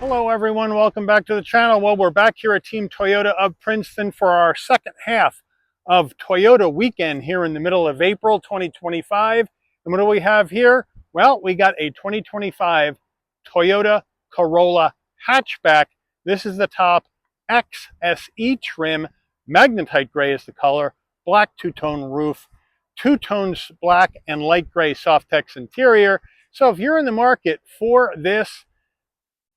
Hello everyone, welcome back to the channel. Well, we're back here at Team Toyota of Princeton for our second half of Toyota weekend here in the middle of April 2025. And what do we have here? Well, we got a 2025 Toyota Corolla Hatchback. This is the top XSE trim. Magnetite gray is the color, black two-tone roof, two tones black and light gray Softex interior. So if you're in the market for this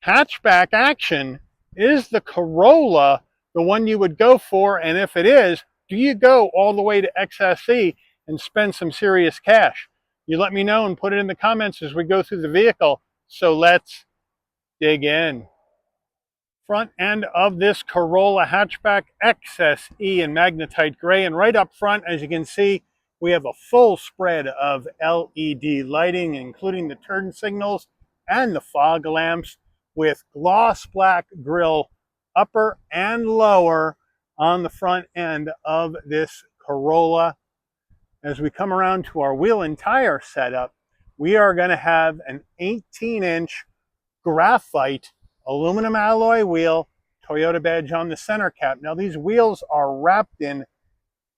hatchback action, is the Corolla the one you would go for? And if it is, do you go all the way to XSE and spend some serious cash? You let me know and put it in the comments as we go through the vehicle. So let's dig in. Front end of this Corolla hatchback, XSE in magnetite gray, and right up front, as you can see, we have a full spread of LED lighting, including the turn signals and the fog lamps, with gloss black grille upper and lower on the front end of this Corolla. As we come around to our wheel and tire setup, we are going to have an 18-inch graphite aluminum alloy wheel, Toyota badge on the center cap. Now these wheels are wrapped in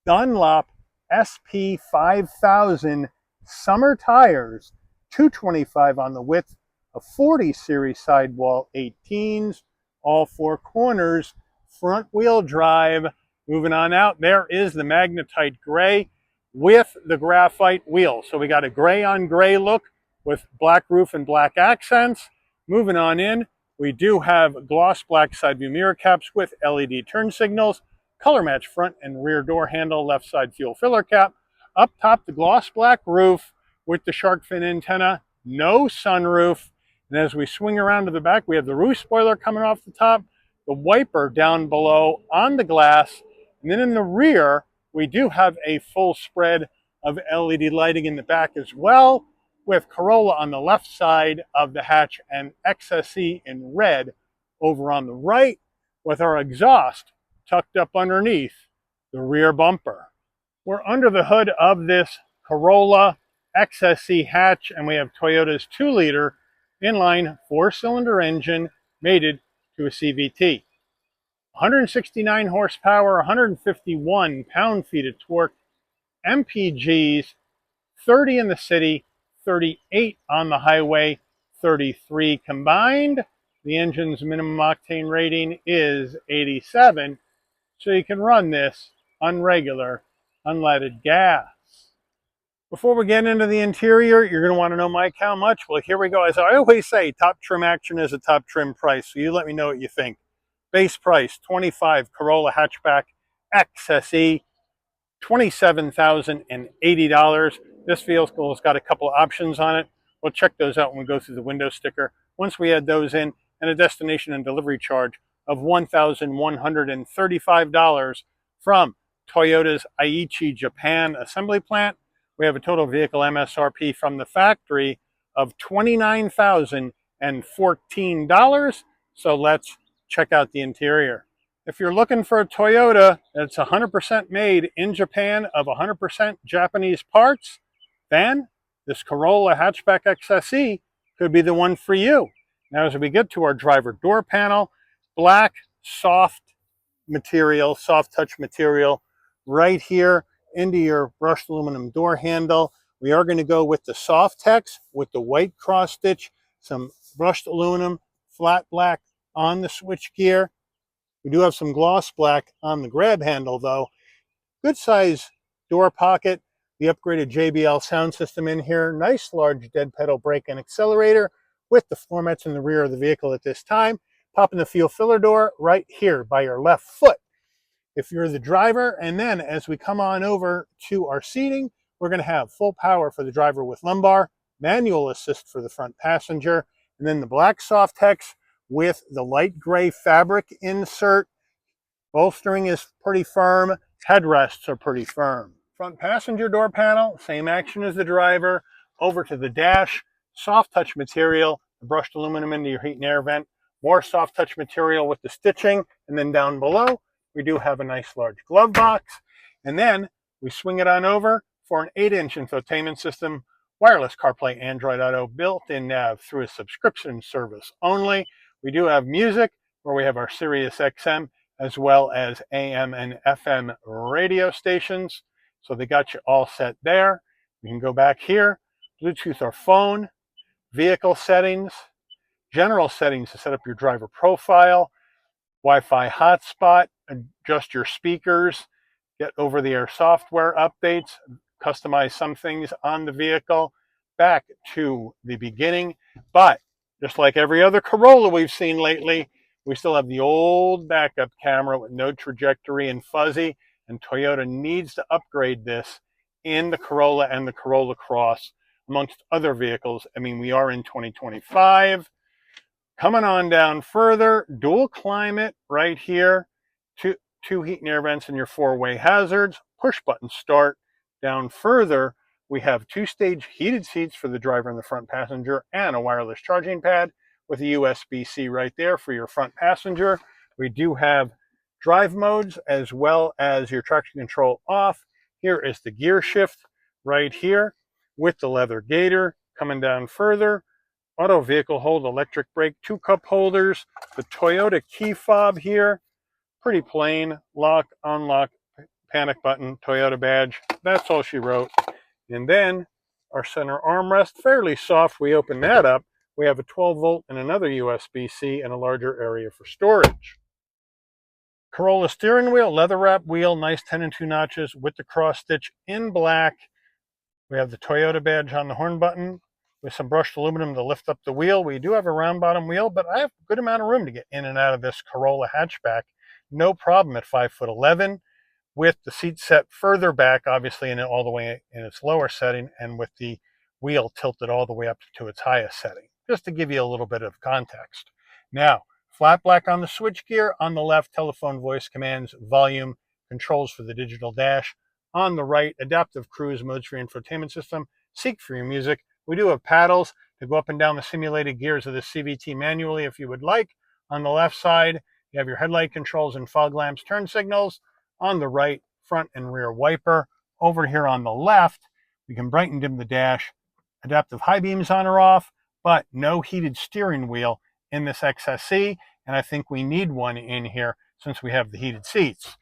Dunlop SP 5000 summer tires, 225 on the width, a 40 series sidewall 18s, all four corners, front wheel drive. Moving on out, there is the magnetite gray with the graphite wheel. So we got a gray on gray look with black roof and black accents. Moving on in, we do have gloss black side view mirror caps with LED turn signals, color match front and rear door handle, left side fuel filler cap. Up top, the gloss black roof with the shark fin antenna, no sunroof. And as we swing around to the back, we have the roof spoiler coming off the top, the wiper down below on the glass. And then in the rear, we do have a full spread of LED lighting in the back as well, with Corolla on the left side of the hatch and XSE in red over on the right, with our exhaust tucked up underneath the rear bumper. We're under the hood of this Corolla XSE hatch, and we have Toyota's 2-liter inline 4-cylinder engine mated to a CVT. 169 horsepower, 151 pound-feet of torque, MPGs, 30 in the city, 38 on the highway, 33 combined. The engine's minimum octane rating is 87, so you can run this on regular unleaded gas. Before we get into the interior, you're going to want to know, Mike, how much? Well, here we go. As I always say, top trim action is a top trim price, so you let me know what you think. Base price, $25 Corolla hatchback XSE, $27,080. This vehicle's got a couple of options on it. We'll check those out when we go through the window sticker. Once we add those in, and a destination and delivery charge of $1,135 from Toyota's Aichi, Japan assembly plant, we have a total vehicle MSRP from the factory of $29,014. So let's check out the interior. If you're looking for a Toyota that's 100% made in Japan of 100% Japanese parts, then this Corolla hatchback XSE could be the one for you. Now, as we get to our driver door panel, black soft material, soft touch material right here into your brushed aluminum door handle. We are going to go with the Softex with the white cross stitch, some brushed aluminum, flat black on the switch gear. We do have some gloss black on the grab handle though. Good size door pocket, the upgraded JBL sound system in here, nice large dead pedal brake and accelerator with the floor mats in the rear of the vehicle at this time. Popping the fuel filler door right here by your left foot if you're the driver. And then as we come on over to our seating, we're going to have full power for the driver with lumbar, manual assist for the front passenger, and then the black Softex with the light gray fabric insert. Bolstering is pretty firm, headrests are pretty firm. Front passenger door panel, same action as the driver. Over to the dash, soft touch material, brushed aluminum into your heat and air vent, more soft touch material with the stitching, and then down below we do have a nice large glove box. And then we swing it on over for an 8-inch infotainment system, wireless CarPlay, Android Auto, built-in nav through a subscription service only, We do have music, where we have our Sirius XM, as well as AM and FM radio stations. So they got you all set there. You can go back here, Bluetooth or phone, vehicle settings, general settings to set up your driver profile, Wi-Fi hotspot, adjust your speakers, get over-the-air software updates, customize some things on the vehicle, back to the beginning. But just like every other Corolla we've seen lately, we still have the old backup camera with no trajectory and fuzzy, and Toyota needs to upgrade this in the Corolla and the Corolla Cross, amongst other vehicles. I mean, we are in 2025. Coming on down further, dual climate right here, two heat and air vents and your four-way hazards, push button start. Down further, we have two-stage heated seats for the driver and the front passenger, and a wireless charging pad with a USB-C right there for your front passenger. We do have drive modes as well as your traction control off. Here is the gear shift right here with the leather gaiter. Coming down further, auto vehicle hold, electric brake, two cup holders, the Toyota key fob here, pretty plain, lock, unlock, panic button, Toyota badge. That's all she wrote. And then our center armrest, fairly soft. We open that up. We have a 12 volt and another USB-C and a larger area for storage. Corolla steering wheel, leather wrap wheel, nice 10 and 2 notches with the cross stitch in black. We have the Toyota badge on the horn button with some brushed aluminum to lift up the wheel. We do have a round bottom wheel, but I have a good amount of room to get in and out of this Corolla hatchback. No problem at 5'11", with the seat set further back, obviously, and all the way in its lower setting, and with the wheel tilted all the way up to its highest setting, just to give you a little bit of context. Now, flat black on the switchgear. On the left, telephone voice commands, volume, controls for the digital dash. On the right, adaptive cruise modes for your infotainment system. Seek for your music. We do have paddles to go up and down the simulated gears of the CVT manually if you would like. On the left side, you have your headlight controls and fog lamps, turn signals. On the right, front and rear wiper. Over here on the left, we can brighten dim the dash. Adaptive high beams on or off, but no heated steering wheel in this XSE, and I think we need one in here since we have the heated seats.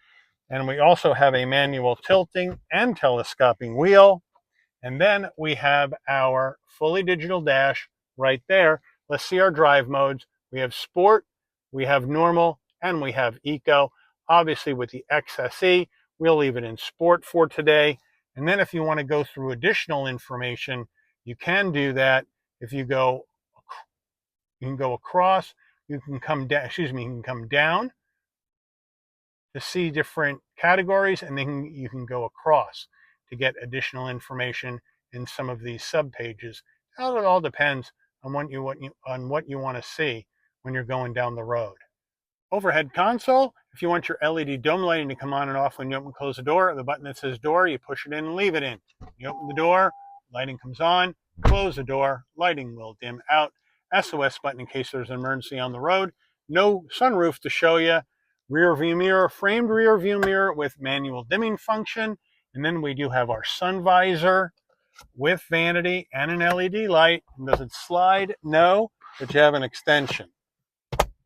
And we also have a manual tilting and telescoping wheel. And then we have our fully digital dash right there. Let's see our drive modes. We have sport, we have normal, and we have eco. Obviously with the XSE, we'll leave it in sport for today. And then if you want to go through additional information, you can do that. If you go, you can go across, you can come down, you can come down to see different categories, and then you can go across to get additional information in some of these sub pages. It all depends on what you want to see when you're going down the road. Overhead console, if you want your LED dome lighting to come on and off when you open and close the door, the button that says door, you push it in and leave it in. You open the door, lighting comes on, close the door, lighting will dim out. SOS button in case there's an emergency on the road. No sunroof to show you. Rear view mirror, framed rear view mirror with manual dimming function. And then we do have our sun visor with vanity and an LED light. And does it slide? No, but you have an extension.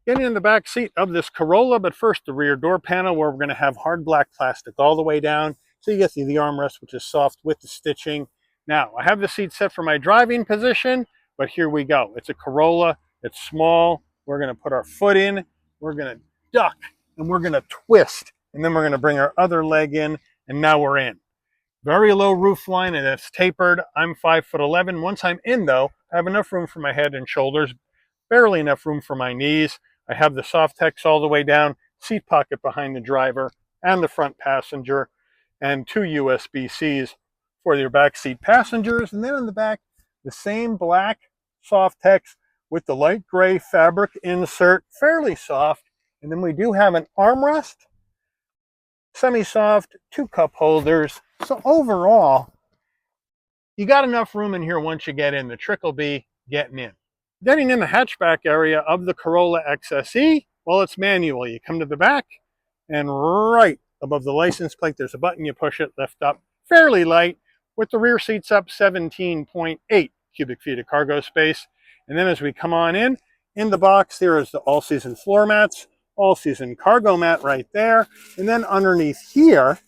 Getting in the back seat of this Corolla, but first the rear door panel, where we're going to have hard black plastic all the way down. So you get the armrest, which is soft with the stitching. Now, I have the seat set for my driving position, but here we go. It's a Corolla. It's small. We're going to put our foot in. We're going to duck, and we're going to twist. And then we're going to bring our other leg in, and now we're in. Very low roof line, and it's tapered. I'm 5'11". Once I'm in, though, I have enough room for my head and shoulders, barely enough room for my knees. I have the soft text all the way down, seat pocket behind the driver and the front passenger, and two USB-Cs for your back seat passengers. And then in the back, the same black soft text with the light gray fabric insert, fairly soft. And then we do have an armrest, semi-soft, two cup holders. So overall, you got enough room in here once you get in. The trick will be getting in. Getting in the hatchback area of the Corolla XSE, well, it's manual. You come to the back, and right above the license plate, there's a button. You push it, lift up. Fairly light, with the rear seats up, 17.8 cubic feet of cargo space. And then as we come on in, In the box, there is the all-season floor mats, all-season cargo mat right there. And then underneath here,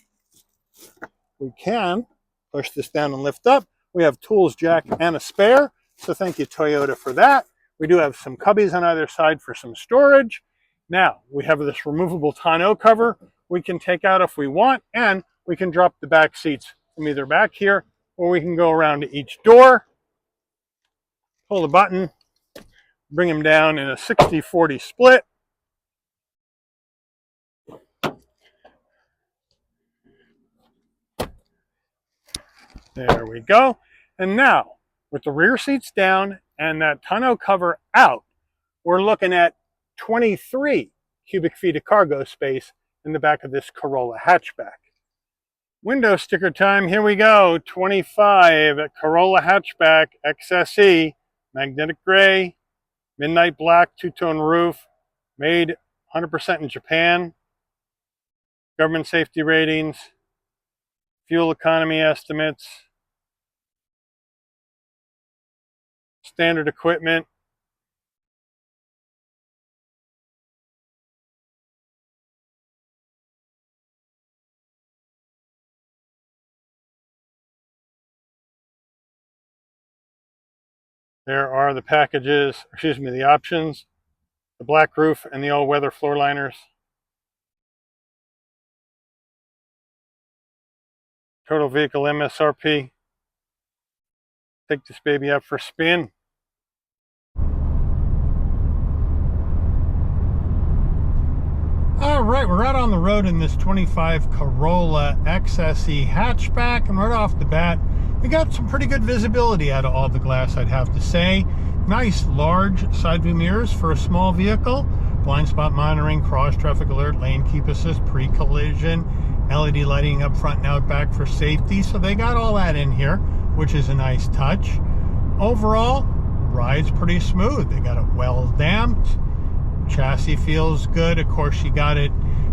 we can push this down and lift up. We have tools, jack, and a spare. So thank you, Toyota, for that. We do have some cubbies on either side for some storage. Now, we have this removable tonneau cover we can take out if we want, and we can drop the back seats from either back here, or we can go around to each door, pull the button, bring them down in a 60-40 split. There we go. And now, with the rear seats down and that tonneau cover out, we're looking at 23 cubic feet of cargo space in the back of this Corolla hatchback. Window sticker time, here we go. 25 Corolla hatchback XSE, magnetic gray, midnight black, two-tone roof, made 100% in Japan. Government safety ratings, fuel economy estimates, standard equipment. There are the packages, the options, the black roof and the all-weather floor liners. Total vehicle MSRP. Take this baby out for a spin. All right, we're out on the road in this 25 Corolla XSE hatchback, and right off the bat, we got some pretty good visibility out of all the glass, I'd have to say. Nice large side view mirrors for a small vehicle, blind spot monitoring, cross traffic alert, lane keep assist, pre-collision, LED lighting up front and out back for safety. So they got all that in here, which is a nice touch. Overall, ride's pretty smooth. They got it well damped. Chassis feels good. Of course, you got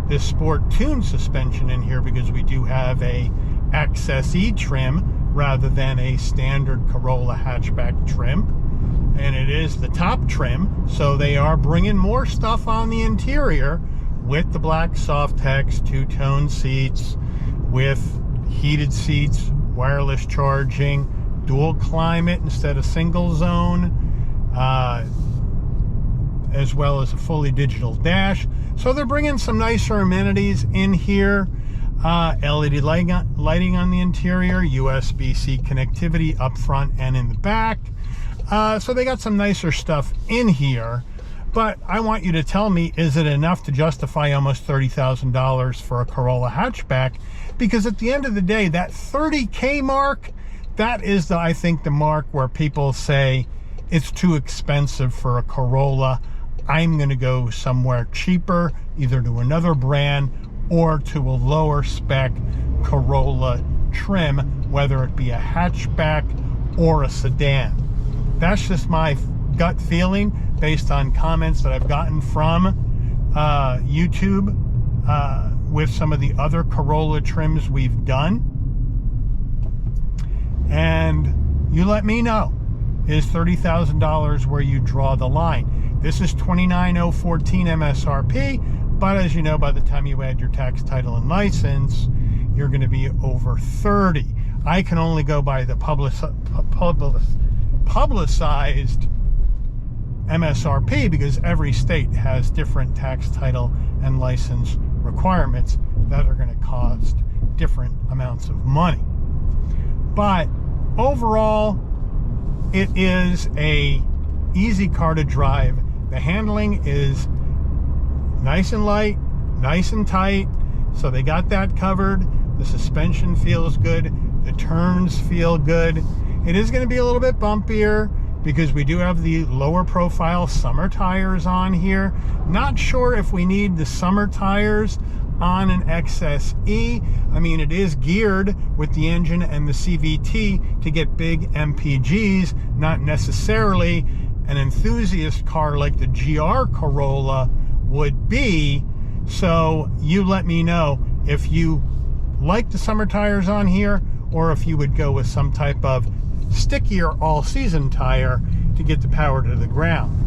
this sport tuned suspension in here because we do have a XSE trim rather than a standard Corolla hatchback trim. And it is the top trim, so they are bringing more stuff on the interior with the black Softex two-tone seats, with heated seats, wireless charging, dual climate instead of single zone, as well as a fully digital dash. So they're bringing some nicer amenities in here. LED lighting on the interior, USB-C connectivity up front and in the back. So they got some nicer stuff in here. But I want you to tell me, is it enough to justify almost $30,000 for a Corolla hatchback? Because at the end of the day, that $30K mark, that is, I think, the mark where people say it's too expensive for a Corolla. I'm going to go somewhere cheaper, either to another brand or to a lower spec Corolla trim, whether it be a hatchback or a sedan. That's just my gut feeling based on comments that I've gotten from YouTube with some of the other Corolla trims we've done. And you let me know, is $30,000 where you draw the line? This is $29,014 MSRP, but as you know, by the time you add your tax, title, and license, you're going to be over 30. I can only go by the publicized MSRP because every state has different tax, title, and license requirements that are going to cost different amounts of money. But overall, it is a easy car to drive. The handling is nice and light, nice and tight, so they got that covered. The suspension feels good. The turns feel good. It is going to be a little bit bumpier because we do have the lower profile summer tires on here. Not sure if we need the summer tires on an XSE. I mean, it is geared with the engine and the CVT to get big MPGs, not necessarily an enthusiast car like the GR Corolla would be. So you let me know if you like the summer tires on here or if you would go with some type of stickier all-season tire to get the power to the ground.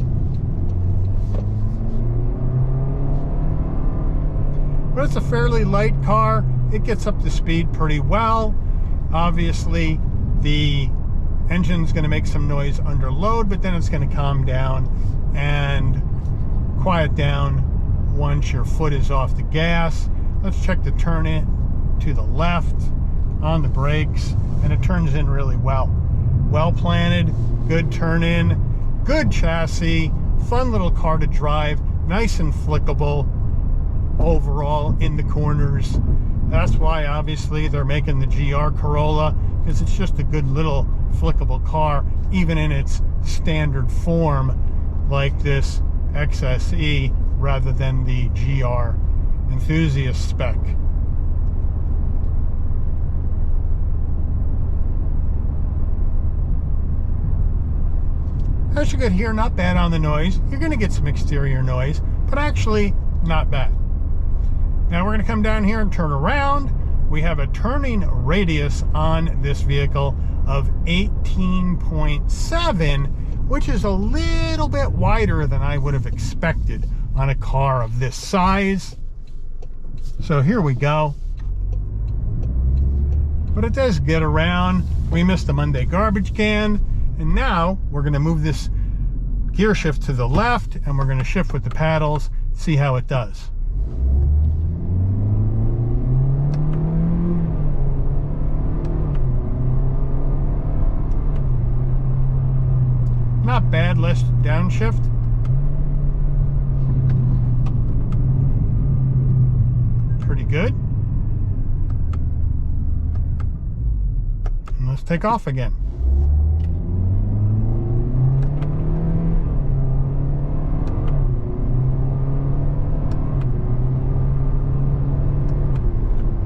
but it's a fairly light car. It gets up to speed pretty well. Obviously, the engine's going to make some noise under load, but then it's going to calm down and quiet down once your foot is off the gas. Let's check the turn in to the left on the brakes, and it turns in really well. Well planted, good turn in, good chassis, fun little car to drive, nice and flickable overall in the corners. That's why obviously they're making the GR Corolla, because it's just a good little flickable car, even in its standard form like this XSE rather than the GR enthusiast spec. As you could hear, not bad on the noise. You're going to get some exterior noise, but actually not bad. Now we're going to come down here and turn around. We have a turning radius on this vehicle of 18.7, which is a little bit wider than I would have expected on a car of this size. So here we go. But it does get around. We missed the Monday garbage can. And now we're going to move this gear shift to the left, and we're going to shift with the paddles, see how it does. Not bad. Let's downshift. Pretty good. And let's take off again.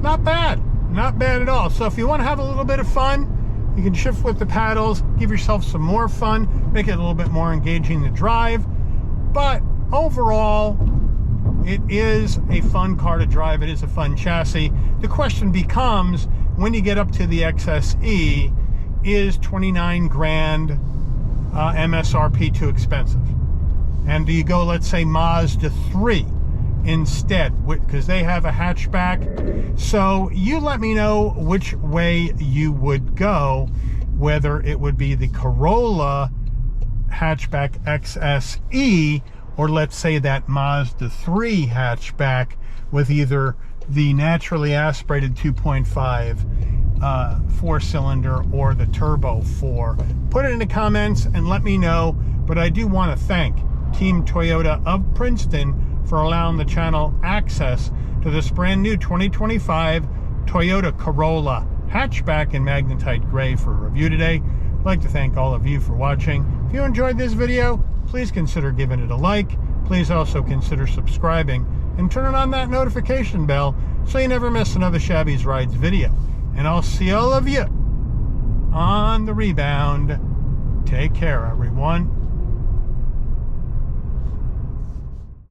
Not bad. Not bad at all. So if you want to have a little bit of fun, you can shift with the paddles, give yourself some more fun, make it a little bit more engaging to drive. But overall, it is a fun car to drive. It is a fun chassis. The question becomes, when you get up to the XSE, is 29 grand MSRP too expensive? And do you go, let's say, Mazda 3 instead, because they have a hatchback? So you let me know which way you would go, whether it would be the Corolla hatchback XSE, or let's say that Mazda 3 hatchback with either the naturally aspirated 2.5 four-cylinder or the turbo 4. Put it in the comments and let me know. But I do want to thank Team Toyota of Princeton for allowing the channel access to this brand new 2025 Toyota Corolla hatchback in magnetite gray for a review today. I'd like to thank all of you for watching. If you enjoyed this video, please consider giving it a like. Please also consider subscribing and turning on that notification bell so you never miss another Shabby's Rides video. And I'll see all of you on the rebound. Take care, everyone.